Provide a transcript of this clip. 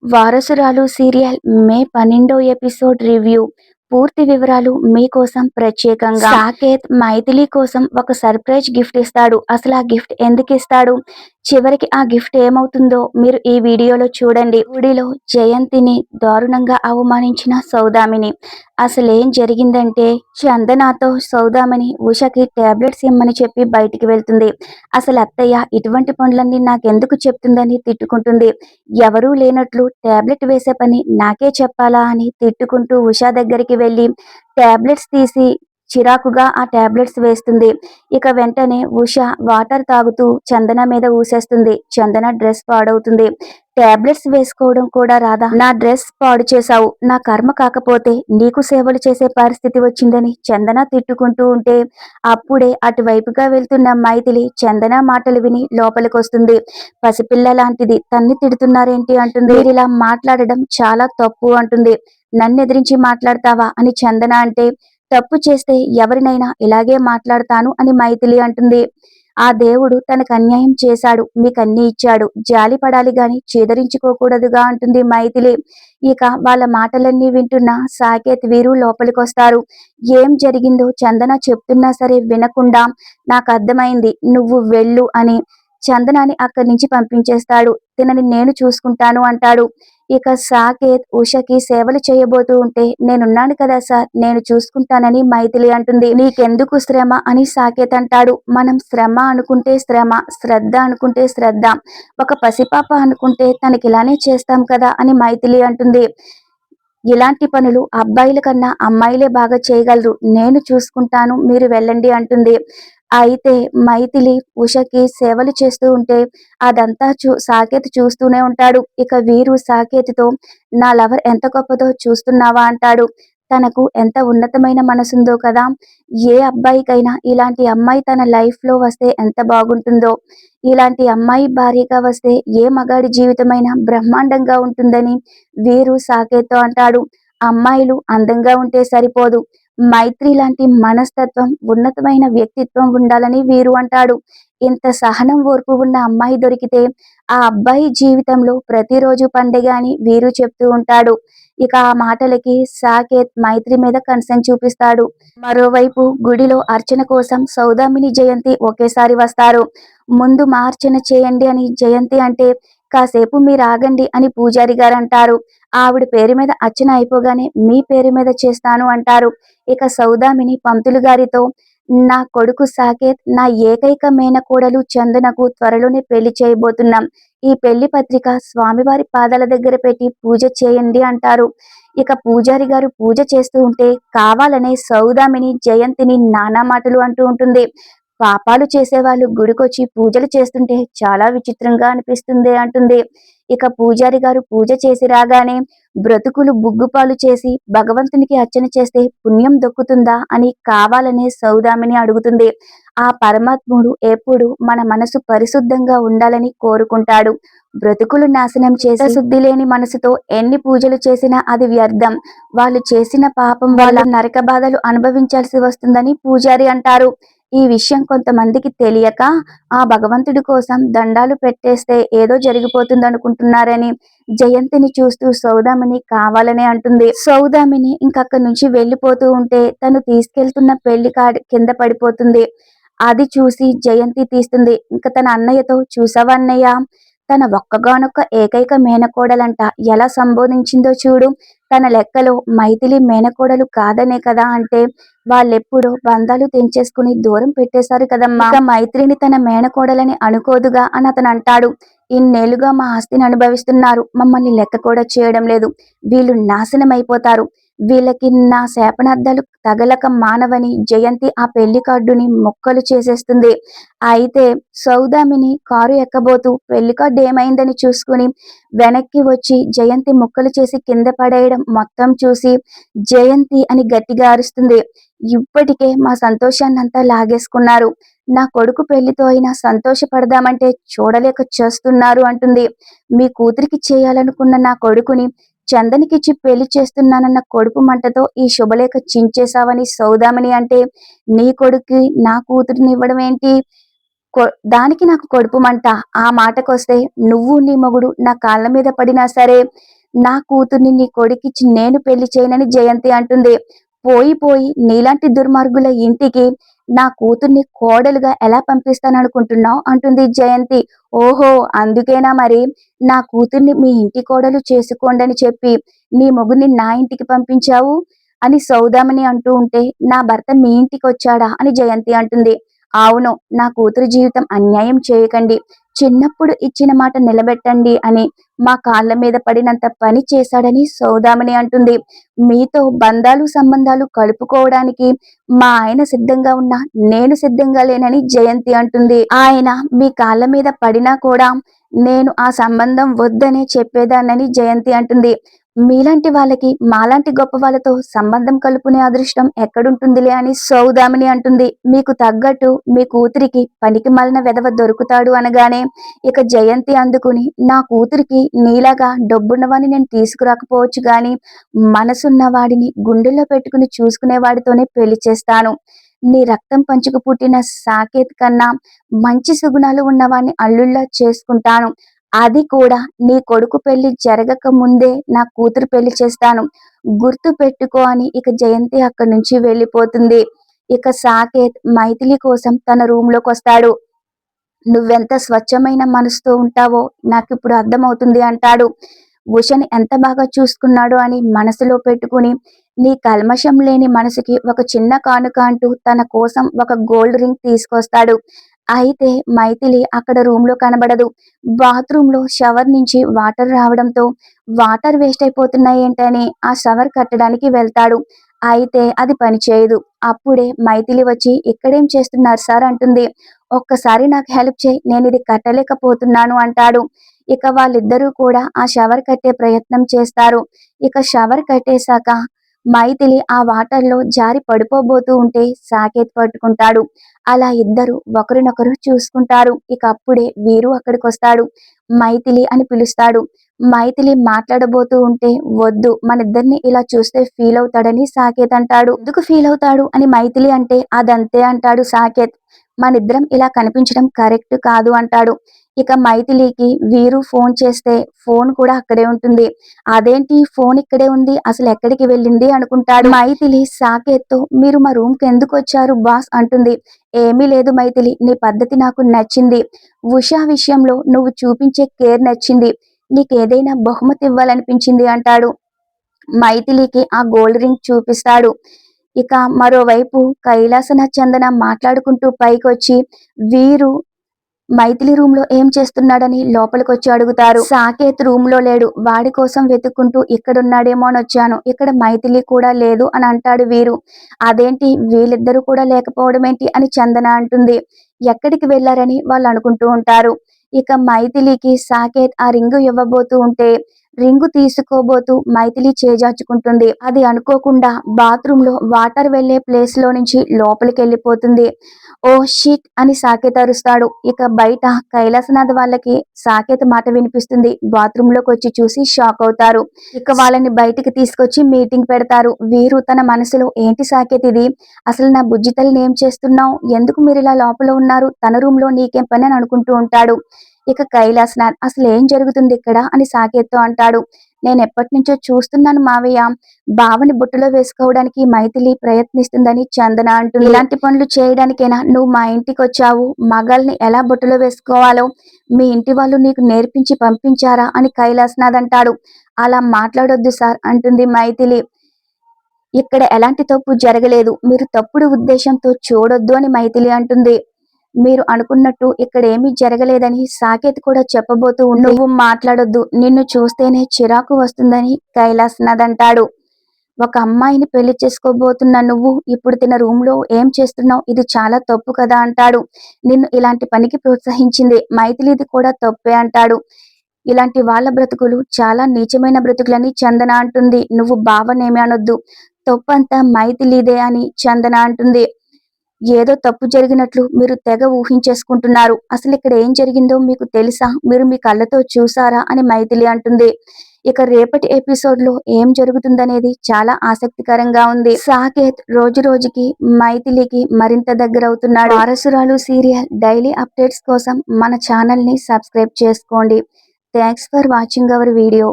వారసురాలు serial మే 12 episode review. పూర్తి వివరాలు మీకోసం ప్రత్యేకంగా. సాకేత్ మైథిలి కోసం ఒక సర్ప్రైజ్ గిఫ్ట్ ఇస్తాడు. అసలు ఆ గిఫ్ట్ ఎందుకు ఇస్తాడు, చివరికి ఆ గిఫ్ట్ ఏమవుతుందో మీరు ఈ వీడియోలో చూడండి. గుడిలో జయంతిని దారుణంగా అవమానించిన సౌదామిని. అసలేం జరిగిందంటే, చందనాతో సౌదామిని ఉషకి టాబ్లెట్స్ ఇమ్మని చెప్పి బయటికి వెళ్తుంది. అసలు అత్తయ్య ఇటువంటి పనులన్నీ నాకెందుకు చెప్తుందని తిట్టుకుంటుంది. ఎవరూ లేనట్లు టాబ్లెట్ వేసే పని నాకే చెప్పాలా అని తిట్టుకుంటూ ఉషా దగ్గరికి వెళ్ళి టాబ్లెట్స్ తీసి చిరాకుగా ఆ టాబ్లెట్స్ వేస్తుంది. ఇక వెంటనే ఉష వాటర్ తాగుతూ చందన మీద ఊసేస్తుంది. చందన డ్రెస్ పాడవుతుంది. టాబ్లెట్స్ వేసుకోవడం కూడా రాదా, నా డ్రెస్ పాడు చేశావు, నా కర్మ కాకపోతే నీకు సేవలు చేసే పరిస్థితి వచ్చిందని చందన తిట్టుకుంటూ ఉంటే అప్పుడే అటువైపుగా వెళ్తున్న మైథిలి చందన మాటలు విని లోపలికొస్తుంది. పసిపిల్ల లాంటిది తన్ని తిడుతున్నారేంటి అంటుంది. మీరిలా మాట్లాడడం చాలా తప్పు అంటుంది. నన్నెదిరించి మాట్లాడతావా అని చందన అంటే, తప్పు చేస్తే ఎవరినైనా ఇలాగే మాట్లాడతాను అని మైథిలి అంటుంది. ఆ దేవుడు తనకు అన్యాయం చేశాడు, మీకన్నీ ఇచ్చాడు, జాలి పడాలి గాని చేదరించుకోకూడదుగా అంటుంది మైథిలి. ఇక వాళ్ళ మాటలన్నీ వింటున్న సాకేత్ వీరు లోపలికొస్తారు. ఏం జరిగిందో చందన చెప్తున్నా సరే వినకుండా, నాకు అర్థమైంది, నువ్వు వెళ్ళు అని చందనాని అక్కడి నుంచి పంపించేస్తాడు. తినని నేను చూసుకుంటాను అంటాడు. ఇక సాకేత్ ఉషకి సేవలు చేయబోతూ ఉంటే, నేనున్నాను కదా సార్, నేను చూసుకుంటానని మైథిలి అంటుంది. నీకెందుకు శ్రమ అని సాకేత్ అంటాడు. మనం శ్రమ అనుకుంటే శ్రమ, శ్రద్ధ అనుకుంటే శ్రద్ధ, ఒక పసిపాప అనుకుంటే తనకిలానే చేస్తాం కదా అని మైథిలి అంటుంది. ఇలాంటి పనులు అబ్బాయిల కన్నా అమ్మాయిలే బాగా చేయగలరు, నేను చూసుకుంటాను, మీరు వెళ్ళండి అంటుంది. అయితే మైథిలి ఉషకి సేవలు చేస్తూ ఉంటే అదంతా సాకేత్ చూస్తూనే ఉంటాడు. ఇక వీరు సాకేత్తో, నా లవర్ ఎంత గొప్పదో చూస్తున్నావా అంటాడు. తనకు ఎంత ఉన్నతమైన మనసుందో కదా, ఏ అబ్బాయికైనా ఇలాంటి అమ్మాయి తన లైఫ్లో వస్తే ఎంత బాగుంటుందో, ఇలాంటి అమ్మాయి భార్యగా వస్తే ఏ మగాడి జీవితమైనా బ్రహ్మాండంగా ఉంటుందని వీరు సాకేత్తో అంటాడు. అమ్మాయిలు అందంగా ఉంటే సరిపోదు, మైత్రి లాంటి మనస్తత్వం, ఉన్నతమైన వ్యక్తిత్వం ఉండాలని వీరు అంటాడు. ఇంత సహనం ఓర్పు ఉన్న అమ్మాయి దొరికితే ఆ అబ్బాయి జీవితంలో ప్రతిరోజు పండగ అని వీరు చెప్తూ ఉంటాడు. ఇక ఆ మాటలకి సాకేత్ మైత్రి మీద కన్సర్న్ చూపిస్తాడు. మరోవైపు గుడిలో అర్చన కోసం సౌదామిని జయంతి ఒకేసారి వస్తారు. ముందు మా అర్చన చేయండి అని జయంతి అంటే, కాసేపు మీరు ఆగండి అని పూజారి గారు అంటారు. ఆవిడ పేరు మీద అర్చన అయిపోగానే మీ పేరు మీద చేస్తాను అంటారు. ఇక సౌదామిని పంతులు గారితో, నా కొడుకు సాకేత్, నా ఏకైక మేనకోడలు చందనకు త్వరలోనే పెళ్లి చేయబోతున్నాం, ఈ పెళ్లి పత్రిక స్వామివారి పాదాల దగ్గర పెట్టి పూజ చేయండి అంటారు. ఇక పూజారి గారు పూజ చేస్తూ ఉంటే కావాలనే సౌదామిని జయంతిని నానా మాటలు అంటూ ఉంటుంది. పాపాలు చేసేవాళ్ళు గుడికొచ్చి పూజలు చేస్తుంటే చాలా విచిత్రంగా అనిపిస్తుంది అంటుంది. ఇక పూజారి గారు పూజ చేసి రాగానే, బ్రతుకులు బుగ్గుపాలు చేసి భగవంతునికి అర్చన చేస్తే పుణ్యం దొక్కుతుందా అని కావాలనే సౌదామిని అడుగుతుంది. ఆ పరమాత్ముడు ఎప్పుడు మన మనసు పరిశుద్ధంగా ఉండాలని కోరుకుంటాడు. బ్రతుకులు నాశనం చేసి శుద్ధి లేని మనసుతో ఎన్ని పూజలు చేసినా అది వ్యర్థం, వాళ్ళు చేసిన పాపం వల్ల నరక బాధలు అనుభవించాల్సి వస్తుందని పూజారి అంటారు. ఈ విషయం కొంతమందికి తెలియక ఆ భగవంతుడి కోసం దండాలు పెట్టేస్తే ఏదో జరిగిపోతుందనుకుంటున్నారని జయంతిని చూస్తూ సౌదామిని కావాలనే అంటుంది. సౌదామిని ఇంకక్కడి నుంచి వెళ్ళిపోతూ ఉంటే తను తీసుకెళ్తున్న పెళ్లి కార్డ్ కింద పడిపోతుంది. అది చూసి జయంతి తీస్తుంది. ఇంక తన అన్నయ్యతో, చూసావా అన్నయ్య, తన ఒక్కగానొక్క ఏకైక మేనకోడలంట, ఎలా సంబోధించిందో చూడు, తన లెక్కలో మైథిలి మేనకోడలు కాదనే కదా అంటే, వాళ్ళెప్పుడో బంధాలు తెంచేసుకుని దూరం పెట్టేశారు కదమ్మా, ఇక మైత్రిని తన మేనకోడలని అనుకోదుగా అని అతను అంటాడు. ఇన్నేళ్లుగా మా ఆస్తిని అనుభవిస్తున్నారు, మమ్మల్ని లెక్క కూడా చేయడం లేదు, వీళ్ళు నాశనం అయిపోతారు, వీళ్ళకి నా శాపనార్థాలు తగలక మానవని జయంతి ఆ పెళ్లి కార్డుని మొక్కలు చేసేస్తుంది. అయితే సౌదామిని కారు ఎక్కబోతూ పెళ్లి కార్డు ఏమైందని చూసుకుని వెనక్కి వచ్చి జయంతి ముక్కలు చేసి కింద పడేయడం మొత్తం చూసి జయంతి అని గట్టిగా అరుస్తుంది. ఇప్పటికే మా సంతోషాన్నంతా లాగేసుకున్నారు, నా కొడుకు పెళ్లితో అయినా సంతోషపడదామంటే చూడలేక చేస్తున్నారు అంటుంది. మీ కూతురికి చేయాలనుకున్న నా కొడుకుని చందనికిచ్చి పెళ్లి చేస్తున్నానన్న కొడుకు మంటతో ఈ శుభలేఖ చించేశావని సౌదామిని అంటే, నీ కొడుక్కి నా కూతురిని ఇవ్వడం ఏంటి, దానికి నాకు కడుపు మంట. ఆ మాటకొస్తే నువ్వు నీ మొగుడు నా కాళ్ళ మీద పడినా సరే నా కూతుర్ని నీ కొడుకిచ్చి నేను పెళ్లి చేయనని జయంతి అంటుంది. పోయి పోయి నీలాంటి దుర్మార్గుల ఇంటికి నా కూతుర్ని కోడలుగా ఎలా పంపిస్తాననుకుంటున్నావు అంటుంది జయంతి. ఓహో, అందుకేనా మరి నా కూతుర్ని మీ ఇంటి కోడలు చేసుకోండని చెప్పి నీ మొగుడిని నా ఇంటికి పంపించావు అని సౌదామిని అంటూ ఉంటే, నా భర్త మీ ఇంటికొచ్చాడా అని జయంతి అంటుంది. అవును, నా కూతురు జీవితం అన్యాయం చేయకండి, చిన్నప్పుడు ఇచ్చిన మాట నిలబెట్టండి అని మా కాళ్ళ మీద పడినంత పని చేశాడని సౌదామిని అంటుంది. మీతో బంధాలు సంబంధాలు కలుపుకోవడానికి మా ఆయన సిద్ధంగా ఉన్నా నేను సిద్ధంగా లేనని జయంతి అంటుంది. ఆయన మీ కాళ్ళ మీద పడినా కూడా నేను ఆ సంబంధం వద్దనే చెప్పేదాన్నని జయంతి అంటుంది. మీలాంటి వాళ్ళకి మాలాంటి గొప్ప వాళ్ళతో సంబంధం కలుపునే అదృష్టం ఎక్కడుంటుందిలే అని సౌదామిని అంటుంది. మీకు తగ్గట్టు మీ కూతురికి పనికి మాలిన వెధవ దొరుకుతాడు అనగానే ఇక జయంతి అందుకుని, నా కూతురికి నీలాగా డబ్బున్నవాడిని నేను తీసుకురాకపోవచ్చు గాని మనసున్న వాడిని గుండెల్లో పెట్టుకుని చూసుకునే వాడితోనే పెళ్లి చేస్తాను. నీ రక్తం పంచుకు పుట్టిన సాకేత్ కన్నా మంచి సుగుణాలు ఉన్నవాడిని అల్లుళ్ళ చేసుకుంటాను. అది కూడా నీ కొడుకు పెళ్లి జరగక ముందే నా కూతురు పెళ్లి చేస్తాను, గుర్తు పెట్టుకో అని ఇక జయంతి అక్కడి నుంచి వెళ్ళిపోతుంది. ఇక సాకేత్ మైథిలి కోసం తన రూమ్ లోకి వస్తాడు. నువ్వెంత స్వచ్ఛమైన మనసుతో ఉంటావో నాకిప్పుడు అర్థమవుతుంది అంటాడు. ఉషని ఎంత బాగా చూసుకున్నాడో అని మనసులో పెట్టుకుని, నీ కల్మషం లేని మనసుకి ఒక చిన్న కానుక అంటూ తన కోసం ఒక గోల్డ్ రింగ్ తీసుకొస్తాడు. అయితే మైథిలి అక్కడ రూమ్ లో కనబడదు. బాత్రూమ్ లో షవర్ నుంచి వాటర్ రావడంతో వాటర్ వేస్ట్ అయిపోతున్నాయి ఏంటని ఆ షవర్ కట్టడానికి వెళ్తాడు. అయితే అది పనిచేయదు. అప్పుడే మైథిలి వచ్చి, ఇక్కడేం చేస్తున్నారు సార్ అంటుంది. ఒక్కసారి నాకు హెల్ప్ చేయి, నేను ఇది కట్టలేకపోతున్నాను అంటాడు. ఇక వాళ్ళిద్దరూ కూడా ఆ షవర్ కట్టే ప్రయత్నం చేస్తారు. ఇక షవర్ కట్టేశాక మైథిలి ఆ వాటర్లో జారి పడిపోబోతూ ఉంటే సాకేత్ పట్టుకుంటాడు. అలా ఇద్దరు ఒకరినొకరు చూసుకుంటారు. ఇక అప్పుడే వీరు అక్కడికి వస్తాడు. మైథిలి అని పిలుస్తాడు. మైథిలి మాట్లాడబోతూ ఉంటే, వద్దు, మనిద్దరిని ఇలా చూస్తే ఫీల్ అవుతాడని సాకేత్ అంటాడు. ఎందుకు ఫీల్ అవుతాడు అని మైథిలి అంటే, అదంతే అంటాడు సాకేత్. మనిద్దరం ఇలా కనిపించడం కరెక్ట్ కాదు అంటాడు. ఇక మైథిలికి వీరు ఫోన్ చేస్తే ఫోన్ కూడా అక్కడే ఉంటుంది. అదేంటి ఫోన్ ఇక్కడే ఉంది, అసలు ఎక్కడికి వెళ్ళింది అనుకుంటాడు. మైథిలి సాకేత్తో, మీరు మా రూమ్ కి ఎందుకు వచ్చారు బాస్ అంటుంది. ఏమీ లేదు మైథిలి, నీ పద్ధతి నాకు నచ్చింది. ఉషా విషయంలో నువ్వు చూపించే కేర్ నచ్చింది. నీకేదైనా బహుమతి ఇవ్వాలనిపించింది అంటాడు. మైథిలికి ఆ గోల్డ్ రింగ్ చూపిస్తాడు. ఇక మరోవైపు కైలాసన చందన మాట్లాడుకుంటూ పైకొచ్చి, వీరు మైథిలి రూమ్ లో ఏం చేస్తున్నాడని లోపలికొచ్చి అడుగుతారు. సాకేత్ రూమ్ లో లేడు, వాడి కోసం వెతుక్కుంటూ ఇక్కడున్నాడేమో అని వచ్చాను, ఇక్కడ మైథిలి కూడా లేదు అని అంటాడు వీరు. అదేంటి వీళ్ళిద్దరూ కూడా లేకపోవడం ఏంటి అని చందన అంటుంది. ఎక్కడికి వెళ్లారని వాళ్ళు అనుకుంటూ ఉంటారు. ఇక మైథిలికి సాకేత్ ఆ రింగు ఇవ్వబోతూ ఉంటే రింగు తీసుకోబోతూ మైథిలి చేజార్చుకుంటుంది. అది అనుకోకుండా బాత్రూమ్ లో వాటర్ వెళ్లే ప్లేస్ లో నుంచి లోపలికి వెళ్ళిపోతుంది. ఓ షిట్ అని సాకేత్ అరుస్తాడు. ఇక బయట కైలాసనాథ్ వాళ్ళకి సాకేత్ మాట వినిపిస్తుంది. బాత్రూమ్ లోకి వచ్చి చూసి షాక్ అవుతారు. ఇక వాళ్ళని బయటికి తీసుకొచ్చి మీటింగ్ పెడతారు. వీరు తన మనసులో, ఏంటి సాకేత్ ఇది, అసలు నా బుజ్జి తల్లిని ఏం చేస్తున్నావు, ఎందుకు మీరు ఇలా లోపల ఉన్నారు, తన రూమ్ లో నీకేం పని అని అనుకుంటూ ఉంటాడు. ఇక కైలాసనాథ్, అసలు ఏం జరుగుతుంది ఇక్కడ అని సాకేత్తో అంటాడు. నేను ఎప్పటి నుంచో చూస్తున్నాను మావయ్య, బావని బుట్టలో వేసుకోవడానికి మైథిలి ప్రయత్నిస్తుందని చందన అంటుంది. ఇలాంటి పనులు చేయడానికైనా నువ్వు మా ఇంటికి వచ్చావు, మగాల్ని ఎలా బుట్టలో వేసుకోవాలో మీ ఇంటి వాళ్ళు నీకు నేర్పించి పంపించారా అని కైలాసనాథ్ అంటాడు. అలా మాట్లాడొద్దు సార్ అంటుంది మైథిలి. ఇక్కడ ఎలాంటి తప్పు జరగలేదు, మీరు తప్పుడు ఉద్దేశంతో చూడొద్దు అని మైథిలి అంటుంది. మీరు అనుకున్నట్టు ఇక్కడ ఏమీ జరగలేదని సాకేత్ కూడా చెప్పబోతూ నువ్వు మాట్లాడొద్దు, నిన్ను చూస్తేనే చిరాకు వస్తుందని కైలాసనాథ్ అంటాడు. ఒక అమ్మాయిని పెళ్లి చేసుకోబోతున్న నువ్వు ఇప్పుడు తిన రూమ్ లో ఏం చేస్తున్నావు, ఇది చాలా తప్పు కదా అంటాడు. నిన్ను ఇలాంటి పనికి ప్రోత్సహించింది మైథిలిది కూడా తప్పే అంటాడు. ఇలాంటి వాళ్ళ బ్రతుకులు చాలా నీచమైన బ్రతుకులని చందన అంటుంది. నువ్వు బావనేమి అనొద్దు, తప్పంతా మైథిలిదే అని చందన అంటుంది. ఏదో తప్పు జరిగినట్లు మీరు తెగ ఊహించేసుకుంటున్నారు. అసలు ఇక్కడ ఏం జరిగిందో మీకు తెలుసా? మీరు మీ కళ్ళతో చూసారా అని మైథిలి అంటుంది. ఇక రేపటి ఎపిసోడ్ లో ఏం జరుగుతుందనేది చాలా ఆసక్తికరంగా ఉంది. సాకేత్ రోజు రోజుకి మైథిలికి మరింత దగ్గరవుతున్నాడు. వారసురాలు సీరియల్ డైలీ అప్డేట్స్ కోసం మన ఛానల్ ని సబ్స్క్రైబ్ చేసుకోండి. Thanks for watching our video.